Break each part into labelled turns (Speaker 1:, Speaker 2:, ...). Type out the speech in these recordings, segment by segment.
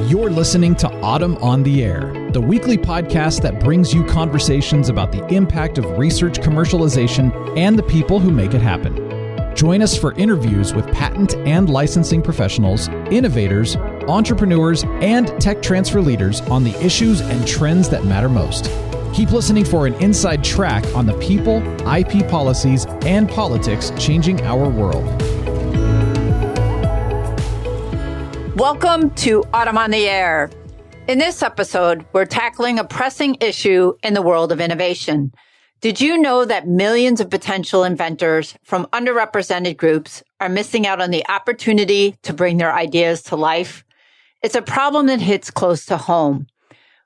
Speaker 1: You're listening to Autumn on the Air, the weekly podcast that brings you conversations about the impact of research commercialization and the people who make it happen. Join us for interviews with patent and licensing professionals, innovators, entrepreneurs, and tech transfer leaders on the issues and trends that matter most. Keep listening for an inside track on the people, IP policies, and politics changing our world.
Speaker 2: Welcome to Autumn on the Air. In this episode, we're tackling a pressing issue in the world of innovation. Did you know that millions of potential inventors from underrepresented groups are missing out on the opportunity to bring their ideas to life? It's a problem that hits close to home.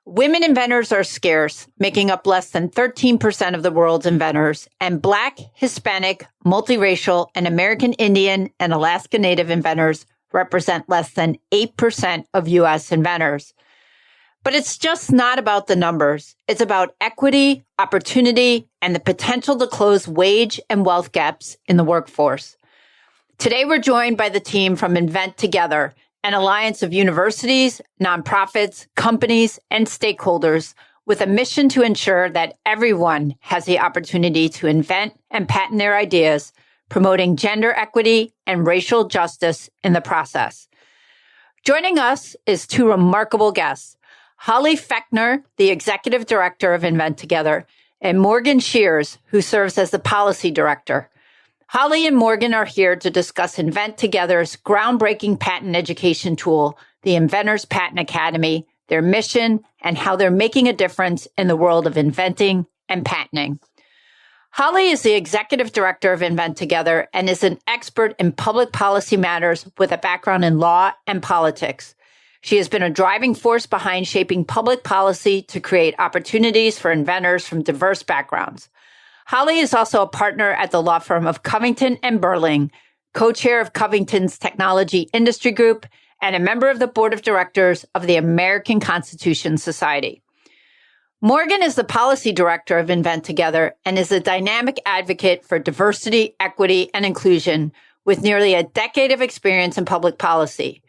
Speaker 2: Women inventors are scarce, making up less than 13% of the world's inventors, and Black, Hispanic, multiracial, and American Indian and Alaska Native inventors represent less than 8% of U.S. inventors. But it's just not about the numbers. It's about equity, opportunity, and the potential to close wage and wealth gaps in the workforce. Today, we're joined by the team from Invent Together, an alliance of universities, nonprofits, companies, and stakeholders with a mission to ensure that everyone has the opportunity to invent and patent their ideas, promoting gender equity and racial justice in the process. Joining us is two remarkable guests, Holly Fechner, the Executive Director of Invent Together, and Morgan Schreurs, who serves as the Policy Director. Holly and Morgan are here to discuss Invent Together's groundbreaking patent education tool, the Inventors Patent Academy, their mission, and how they're making a difference in the world of inventing and patenting. Holly is the Executive Director of Invent Together and is an expert in public policy matters with a background in law and politics. She has been a driving force behind shaping public policy to create opportunities for inventors from diverse backgrounds. Holly is also a partner at the law firm of Covington & Burling, co-chair of Covington's Technology Industry Group, and a member of the board of directors of the American Constitution Society. Morgan is the Policy Director of Invent Together and is a dynamic advocate for diversity, equity, and inclusion with nearly a decade of experience in public policy.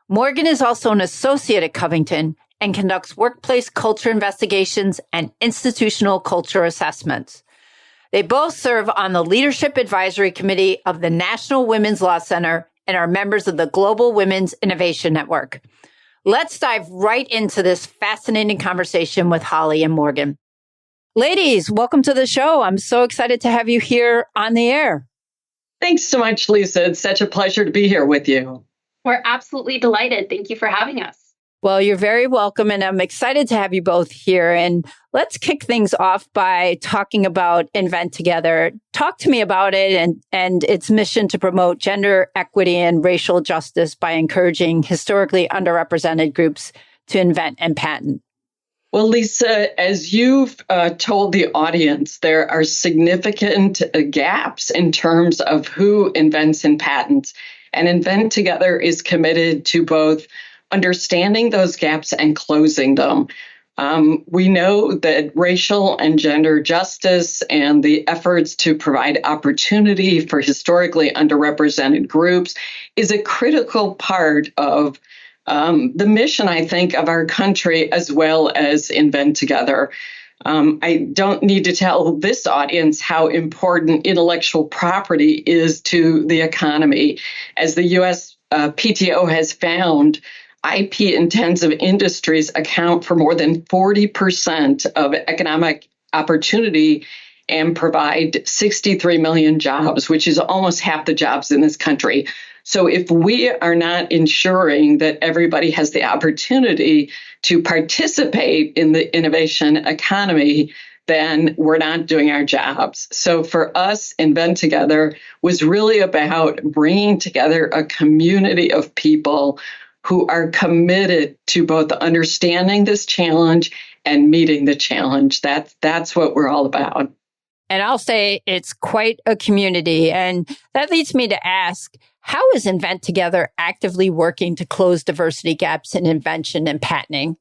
Speaker 2: Morgan is also an associate at Covington and conducts workplace culture investigations and institutional culture assessments. They both serve on the Leadership Advisory Committee of the National Women's Law Center and are members of the Global Women's Innovation Network. Let's dive right into this fascinating conversation with Holly and Morgan. Ladies, welcome to the show. I'm so excited to have you here on the air.
Speaker 3: Thanks so much, Lisa. It's such a pleasure to be here with you.
Speaker 4: We're absolutely delighted. Thank you for having us.
Speaker 2: Well, you're very welcome, and I'm excited to have you both here. And let's kick things off by talking about Invent Together. Talk to me about it and its mission to promote gender equity and racial justice by encouraging historically underrepresented groups to invent and patent.
Speaker 3: Well, Lisa, as you've told the audience, there are significant gaps in terms of who invents and patents. And Invent Together is committed to both understanding those gaps and closing them. We know that racial and gender justice and the efforts to provide opportunity for historically underrepresented groups is a critical part of the mission, I think, of our country as well as Invent Together. I don't need to tell this audience how important intellectual property is to the economy. As the U.S. PTO has found, IP-intensive industries account for more than 40% of economic opportunity and provide 63 million jobs, which is almost half the jobs in this country. So if we are not ensuring that everybody has the opportunity to participate in the innovation economy, then we're not doing our jobs. So for us, Invent Together was really about bringing together a community of people who are committed to both understanding this challenge and meeting the challenge. That's what we're all about.
Speaker 2: And I'll say it's quite a community. And that leads me to ask, how is Invent Together actively working to close diversity gaps in invention and patenting?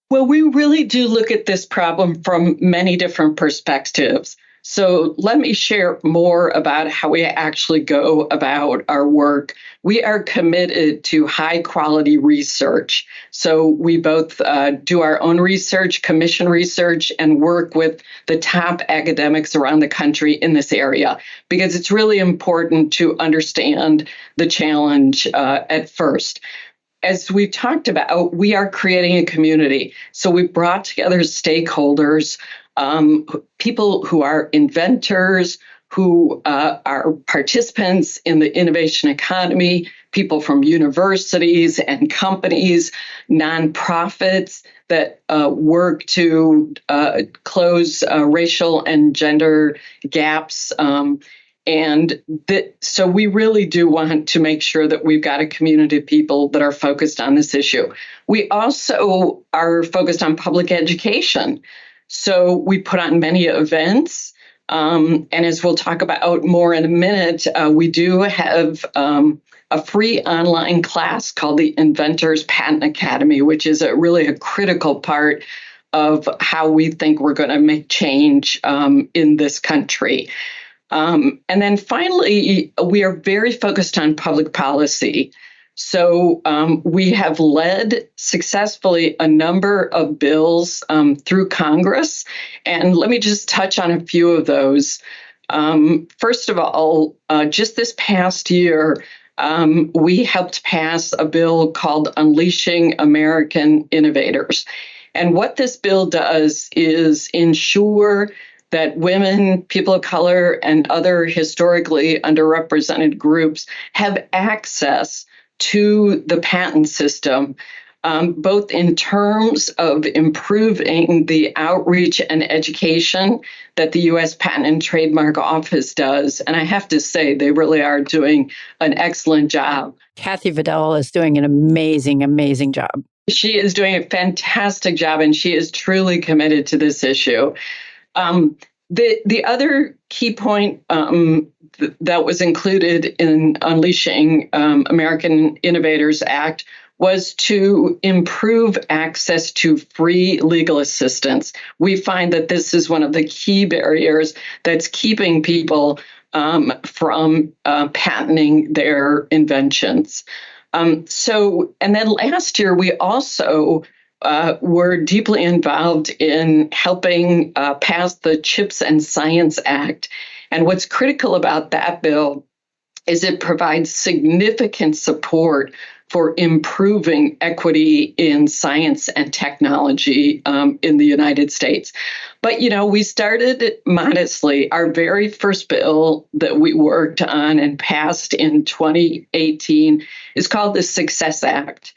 Speaker 3: Well, we really do look at this problem from many different perspectives. So let me share more about how we actually go about our work. We are committed to high quality research. So we both do our own research, commission research, and work with the top academics around the country in this area, because it's really important to understand the challenge at first. As we've talked about, we are creating a community. So we brought together stakeholders, people who are inventors, who are participants in the innovation economy, people from universities and companies, nonprofits that work to close racial and gender gaps. So we really do want to make sure that we've got a community of people that are focused on this issue. We also are focused on public education. So we put on many events. And as we'll talk about more in a minute, we do have a free online class called the Inventors Patent Academy, which is really a critical part of how we think we're going to make change in this country. And then finally, we are very focused on public policy. So we have led successfully a number of bills through Congress. And let me just touch on a few of those. First of all, just this past year, we helped pass a bill called Unleashing American Innovators. And what this bill does is ensure that women, people of color, and other historically underrepresented groups have access to the patent system, both in terms of improving the outreach and education that the U.S. Patent and Trademark Office does. And I have to say, they really are doing an excellent job.
Speaker 2: Kathy Vidal is doing an amazing, amazing job.
Speaker 3: She is doing a fantastic job, and she is truly committed to this issue. The other key point that was included in Unleashing American Innovators Act was to improve access to free legal assistance. We find that this is one of the key barriers that's keeping people from patenting their inventions. And then last year, we also were deeply involved in helping pass the CHIPS and Science Act. And what's critical about that bill is it provides significant support for improving equity in science and technology in the United States. But, we started modestly. Our very first bill that we worked on and passed in 2018 is called the Success Act.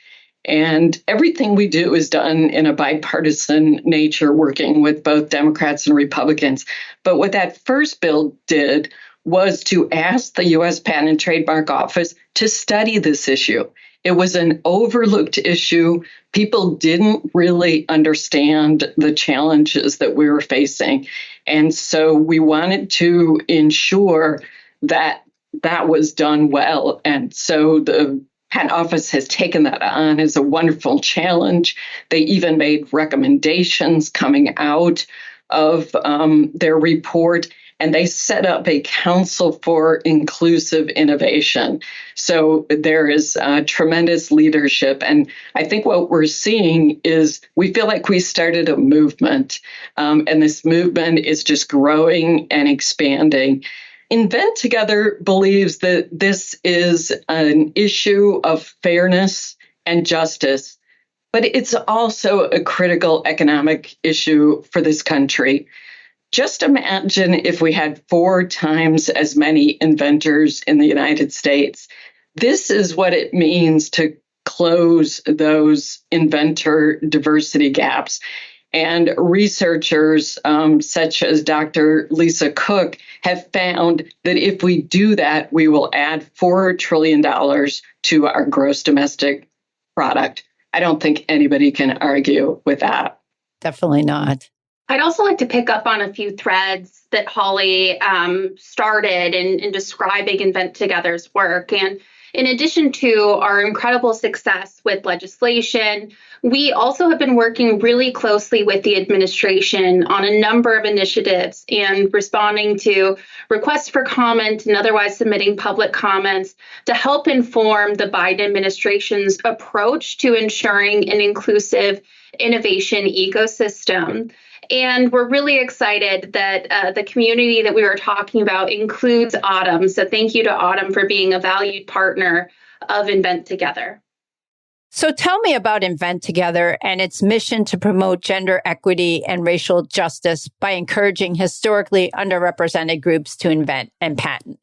Speaker 3: And everything we do is done in a bipartisan nature, working with both Democrats and Republicans. But what that first bill did was to ask the U.S. Patent and Trademark Office to study this issue. It was an overlooked issue. People didn't really understand the challenges that we were facing. And so we wanted to ensure that that was done well. And so the Patent Office has taken that on as a wonderful challenge. They even made recommendations coming out of their report, and they set up a Council for Inclusive Innovation. So there is tremendous leadership. And I think what we're seeing is we feel like we started a movement, and this movement is just growing and expanding. Invent Together believes that this is an issue of fairness and justice, but it's also a critical economic issue for this country. Just imagine if we had 4 times as many inventors in the United States. This is what it means to close those inventor diversity gaps. And researchers such as Dr. Lisa Cook have found that if we do that, we will add $4 trillion to our gross domestic product. I don't think anybody can argue with that.
Speaker 2: Definitely not.
Speaker 4: I'd also like to pick up on a few threads that Holly started in describing Invent Together's work. And in addition to our incredible success with legislation, we also have been working really closely with the administration on a number of initiatives and responding to requests for comment and otherwise submitting public comments to help inform the Biden administration's approach to ensuring an inclusive innovation ecosystem. And we're really excited that the community that we were talking about includes Autumn. So thank you to Autumn for being a valued partner of Invent Together.
Speaker 2: So tell me about Invent Together and its mission to promote gender equity and racial justice by encouraging historically underrepresented groups to invent and patent.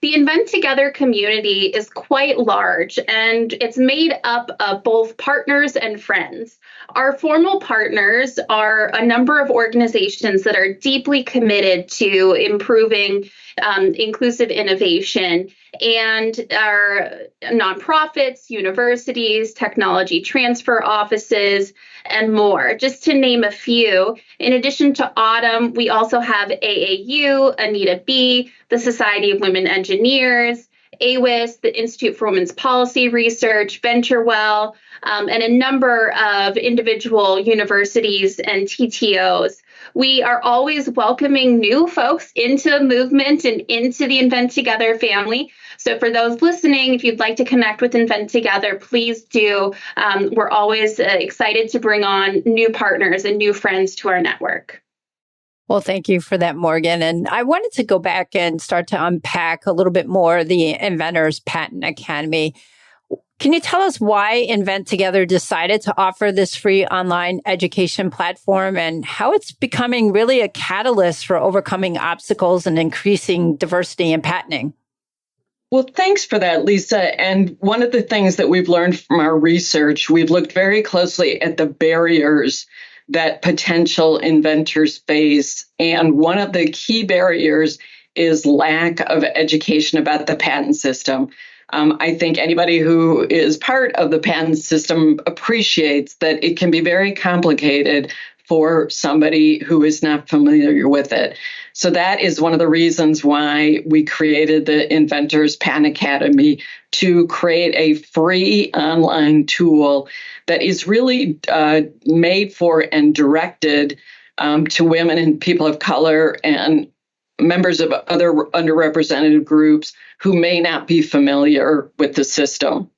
Speaker 4: The Invent Together community is quite large, and it's made up of both partners and friends. Our formal partners are a number of organizations that are deeply committed to improving inclusive innovation, and are nonprofits, universities, technology transfer offices, and more, just to name a few. In addition to Autumn, we also have AAU, Anita B., the Society of Women Engineers, AWIS, the Institute for Women's Policy Research, VentureWell, and a number of individual universities and TTOs. We are always welcoming new folks into the movement and into the Invent Together family. So for those listening, if you'd like to connect with Invent Together, please do. We're always excited to bring on new partners and new friends to our network.
Speaker 2: Well, thank you for that, Morgan. And I wanted to go back and start to unpack a little bit more the Inventors Patent Academy. Can you tell us why Invent Together decided to offer this free online education platform and how it's becoming really a catalyst for overcoming obstacles and increasing diversity in patenting?
Speaker 3: Well, thanks for that, Lisa. And one of the things that we've learned from our research, we've looked very closely at the barriers that potential inventors face. And one of the key barriers is lack of education about the patent system. I think anybody who is part of the patent system appreciates that it can be very complicated for somebody who is not familiar with it. So that is one of the reasons why we created the Inventors Patent Academy, to create a free online tool that is really made for and directed to women and people of color and members of other underrepresented groups who may not be familiar with the system.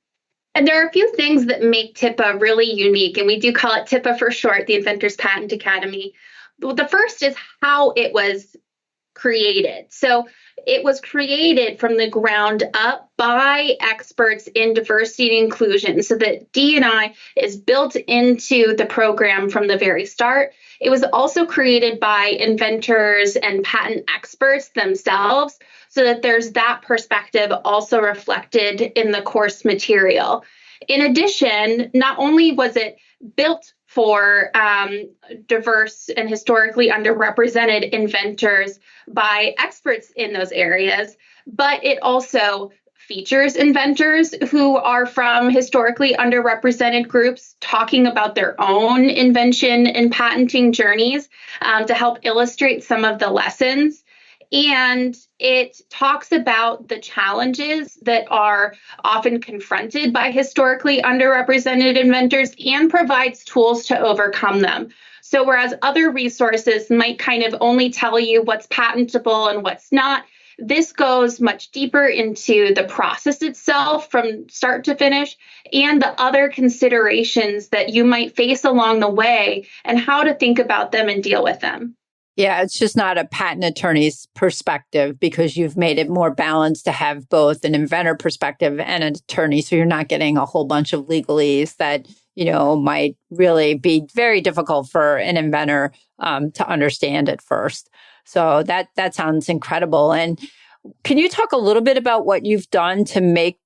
Speaker 4: And there are a few things that make TIPA really unique, and we do call it TIPA for short, the Inventors Patent Academy. The first is how it was created. So it was created from the ground up by experts in diversity and inclusion, so that D&I is built into the program from the very start. It was also created by inventors and patent experts themselves, so that there's that perspective also reflected in the course material. In addition, not only was it built for diverse and historically underrepresented inventors by experts in those areas, but it also features inventors who are from historically underrepresented groups talking about their own invention and patenting journeys to help illustrate some of the lessons. And it talks about the challenges that are often confronted by historically underrepresented inventors and provides tools to overcome them. So whereas other resources might kind of only tell you what's patentable and what's not, this goes much deeper into the process itself from start to finish and the other considerations that you might face along the way and how to think about them and deal with them.
Speaker 2: Yeah, it's just not a patent attorney's perspective, because you've made it more balanced to have both an inventor perspective and an attorney. So you're not getting a whole bunch of legalese that, might really be very difficult for an inventor to understand at first. So that sounds incredible. And can you talk a little bit about what you've done to make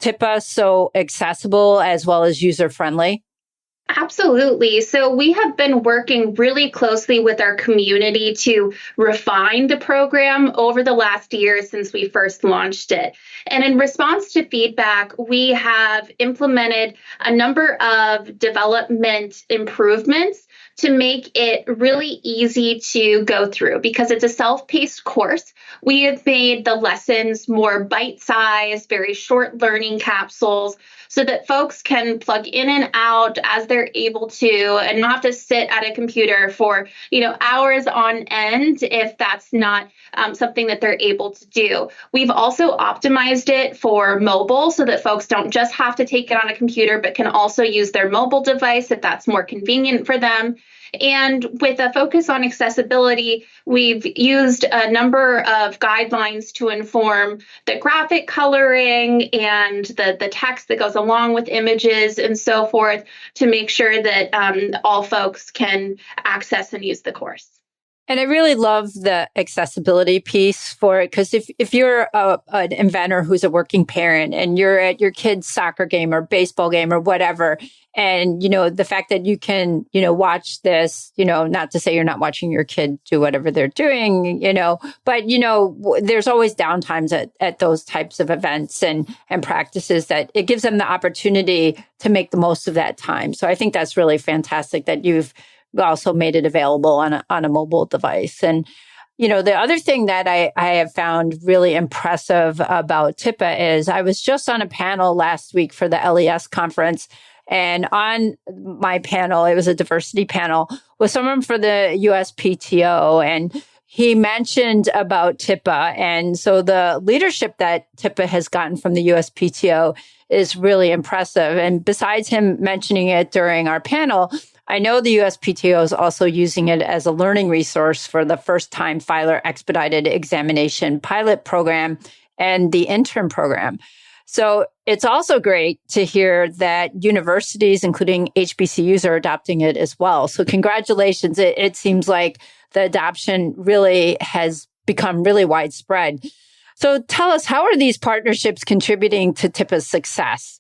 Speaker 2: TIPA so accessible as well as user-friendly?
Speaker 4: Absolutely. So we have been working really closely with our community to refine the program over the last year since we first launched it. And in response to feedback, we have implemented a number of development improvements to make it really easy to go through because it's a self-paced course. We have made the lessons more bite-sized, very short learning capsules so that folks can plug in and out as they're able to and not have to sit at a computer for, hours on end if that's not something that they're able to do. We've also optimized it for mobile so that folks don't just have to take it on a computer, but can also use their mobile device if that's more convenient for them. And with a focus on accessibility, we've used a number of guidelines to inform the graphic coloring and the text that goes along with images and so forth to make sure that all folks can access and use the course.
Speaker 2: And I really love the accessibility piece for it, because if you're an inventor who's a working parent and you're at your kid's soccer game or baseball game or whatever, and, the fact that you can, watch this, not to say you're not watching your kid do whatever they're doing, but, there's always downtimes at those types of events and practices that it gives them the opportunity to make the most of that time. So I think that's really fantastic that you've also made it available on a mobile device. And, the other thing that I have found really impressive about TIPA is I was just on a panel last week for the LES conference. And on my panel, it was a diversity panel with someone for the USPTO. And he mentioned about TIPA. And so the leadership that TIPA has gotten from the USPTO is really impressive. And besides him mentioning it during our panel, I know the USPTO is also using it as a learning resource for the first-time filer expedited examination pilot program and the intern program. So it's also great to hear that universities, including HBCUs, are adopting it as well. So congratulations. It seems like the adoption really has become really widespread. So tell us, how are these partnerships contributing to TIPA's success?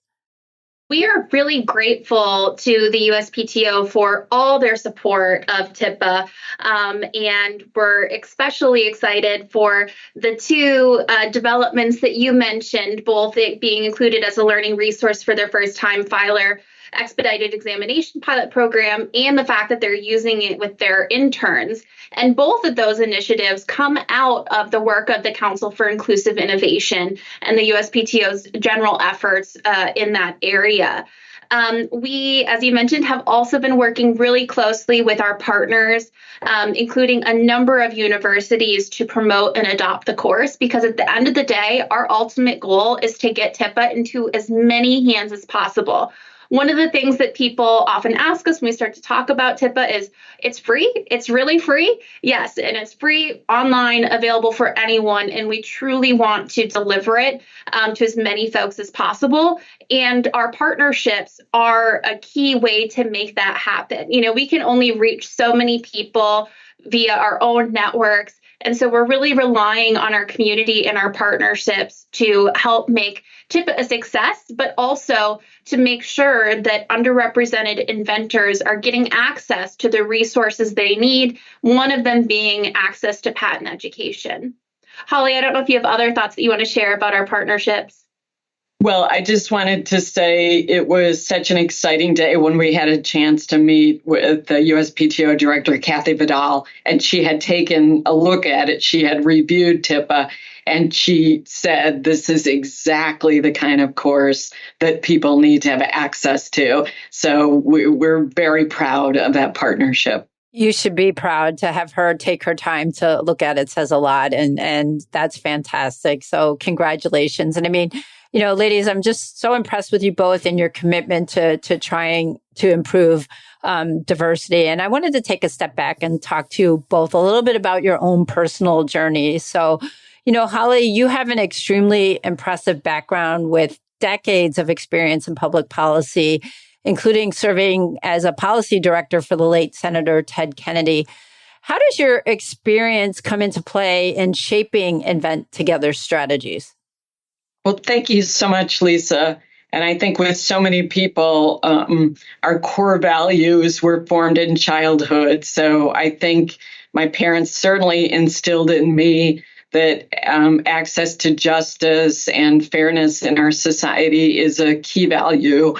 Speaker 4: We are really grateful to the USPTO for all their support of TIPA, and we're especially excited for the two developments that you mentioned, both it being included as a learning resource for their first-time filer expedited examination pilot program and the fact that they're using it with their interns. And both of those initiatives come out of the work of the Council for Inclusive Innovation and the USPTO's general efforts in that area. We, as you mentioned, have also been working really closely with our partners, including a number of universities, to promote and adopt the course, because at the end of the day, our ultimate goal is to get TIPA into as many hands as possible. One of the things that people often ask us when we start to talk about TIPA is, it's free? It's really free? Yes, and it's free, online, available for anyone, and we truly want to deliver it to as many folks as possible. And our partnerships are a key way to make that happen. We can only reach so many people via our own networks. And so we're really relying on our community and our partnerships to help make TIPA a success, but also to make sure that underrepresented inventors are getting access to the resources they need, one of them being access to patent education. Holly, I don't know if you have other thoughts that you want to share about our partnerships.
Speaker 3: Well, I just wanted to say it was such an exciting day when we had a chance to meet with the USPTO director, Kathy Vidal, and she had taken a look at it. She had reviewed TIPA, and she said, this is exactly the kind of course that people need to have access to. So we're very proud of that partnership.
Speaker 2: You should be proud to have her take her time to look at it. Says a lot, and that's fantastic. So congratulations. And I mean, ladies, I'm just so impressed with you both and your commitment to trying to improve diversity. And I wanted to take a step back and talk to you both a little bit about your own personal journey. So, Holly, you have an extremely impressive background with decades of experience in public policy, including serving as a policy director for the late Senator Ted Kennedy. How does your experience come into play in shaping Invent Together strategies?
Speaker 3: Well, thank you so much, Lisa. And I think with so many people, our core values were formed in childhood. So I think my parents certainly instilled in me that access to justice and fairness in our society is a key value.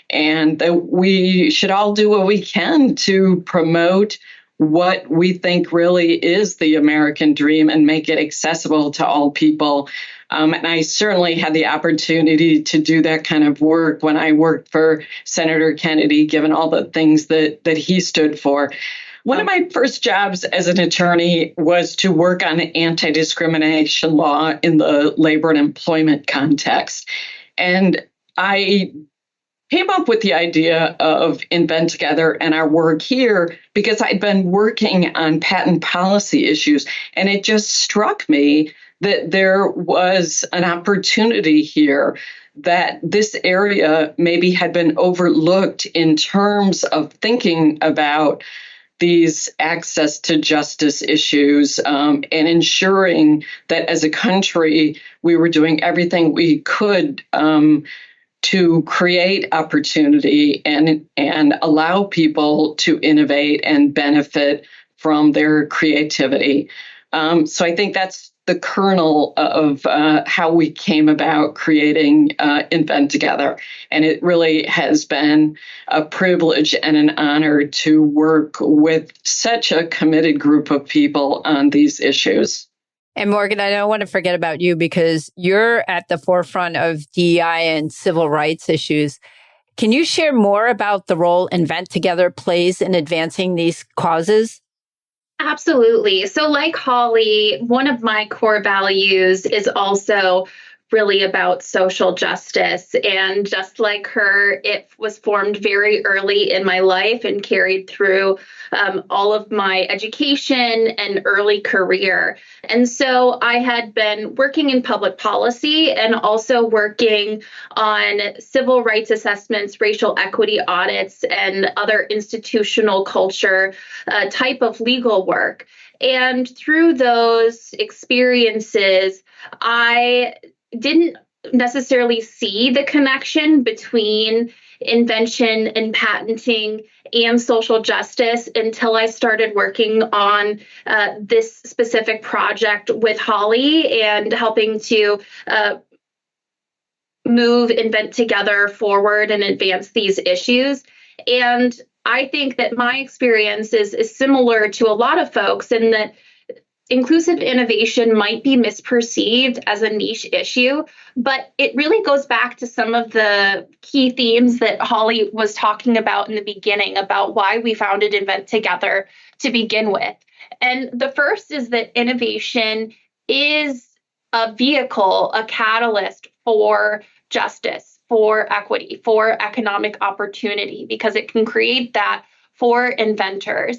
Speaker 3: and that we should all do what we can to promote what we think really is the American dream and make it accessible to all people. And I certainly had the opportunity to do that kind of work when I worked for Senator Kennedy, given all the things that he stood for. One of my first jobs as an attorney was to work on anti-discrimination law in the labor and employment context. And I came up with the idea of Invent Together and our work here because I'd been working on patent policy issues. And it just struck me that there was an opportunity here, that this area maybe had been overlooked in terms of thinking about these access to justice issues, and ensuring that as a country, we were doing everything we could to create opportunity and allow people to innovate and benefit from their creativity. So I think that's the kernel of how we came about creating Invent Together. And it really has been a privilege and an honor to work with such a committed group of people on these issues.
Speaker 2: And Morgan, I don't want to forget about you because you're at the forefront of DEI and civil rights issues. Can you share more about the role Invent Together plays in advancing these causes?
Speaker 4: Absolutely. So like Holly, one of my core values is also really about social justice. And just like her, it was formed very early in my life and carried through all of my education and early career. And so I had been working in public policy and also working on civil rights assessments, racial equity audits, and other institutional culture type of legal work. And through those experiences, I didn't necessarily see the connection between invention and patenting and social justice until I started working on this specific project with Holly and helping to move Invent Together forward and advance these issues. And I think that my experience is similar to a lot of folks in that inclusive innovation might be misperceived as a niche issue, but it really goes back to some of the key themes that Holly was talking about in the beginning about why we founded Invent Together to begin with. And the first is that innovation is a vehicle, a catalyst for justice, for equity, for economic opportunity, because it can create that for inventors.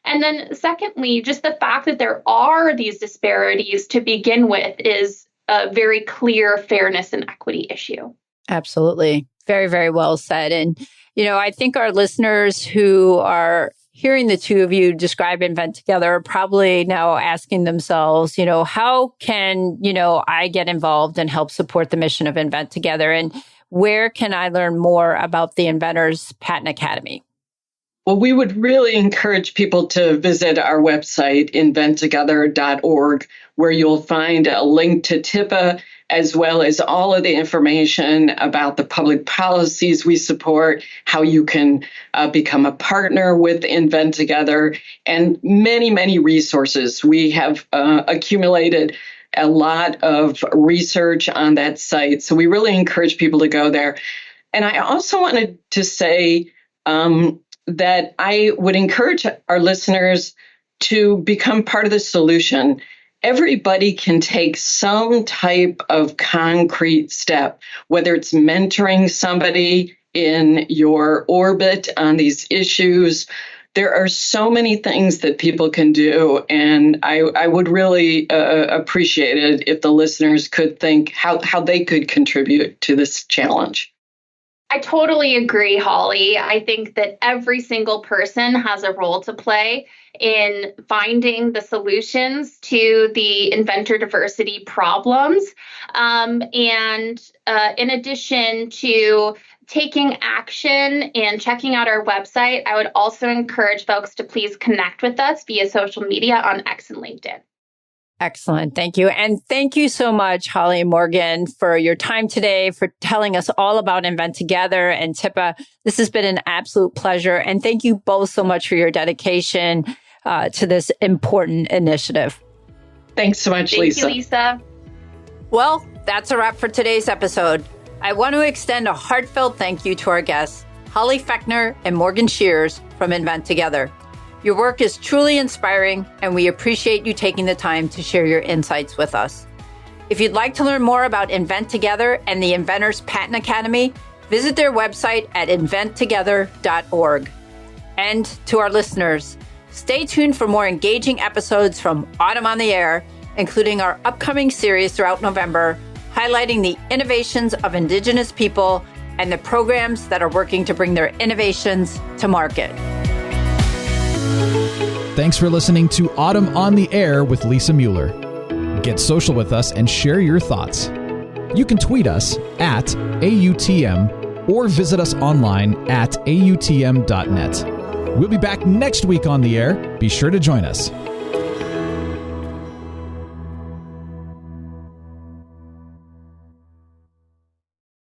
Speaker 4: And then secondly, just the fact that there are these disparities to begin with is a very clear fairness and equity issue.
Speaker 2: Absolutely. Very, very well said. And, I think our listeners who are hearing the two of you describe Invent Together are probably now asking themselves, how can, I get involved and help support the mission of Invent Together? And where can I learn more about the Inventors Patent Academy?
Speaker 3: Well, we would really encourage people to visit our website, inventtogether.org, where you'll find a link to TIPA, as well as all of the information about the public policies we support, how you can become a partner with Invent Together, and many, many resources. We have accumulated a lot of research on that site, so we really encourage people to go there. And I also wanted to say, that I would encourage our listeners to become part of the solution. Everybody can take some type of concrete step, whether it's mentoring somebody in your orbit on these issues. There are so many things that people can do, and I would really appreciate it if the listeners could think how they could contribute to this challenge.
Speaker 4: I totally agree, Holly. I think that every single person has a role to play in finding the solutions to the inventor diversity problems. And in addition to taking action and checking out our website, I would also encourage folks to please connect with us via social media on X and LinkedIn.
Speaker 2: Excellent. Thank you. And thank you so much, Holly and Morgan, for your time today, for telling us all about Invent Together and TIPA. This has been an absolute pleasure. And thank you both so much for your dedication to this important initiative.
Speaker 3: Thanks so much, Lisa.
Speaker 4: Thank you, Lisa.
Speaker 2: Well, that's a wrap for today's episode. I want to extend a heartfelt thank you to our guests, Holly Fechner and Morgan Schreurs from Invent Together. Your work is truly inspiring, and we appreciate you taking the time to share your insights with us. If you'd like to learn more about Invent Together and the Inventors Patent Academy, visit their website at inventtogether.org. And to our listeners, stay tuned for more engaging episodes from Autumn on the Air, including our upcoming series throughout November, highlighting the innovations of Indigenous people and the programs that are working to bring their innovations to market.
Speaker 1: Thanks for listening to Autumn on the Air with Lisa Mueller. Get social with us and share your thoughts. You can tweet us at AUTM or visit us online at AUTM.net. We'll be back next week on the air. Be sure to join us.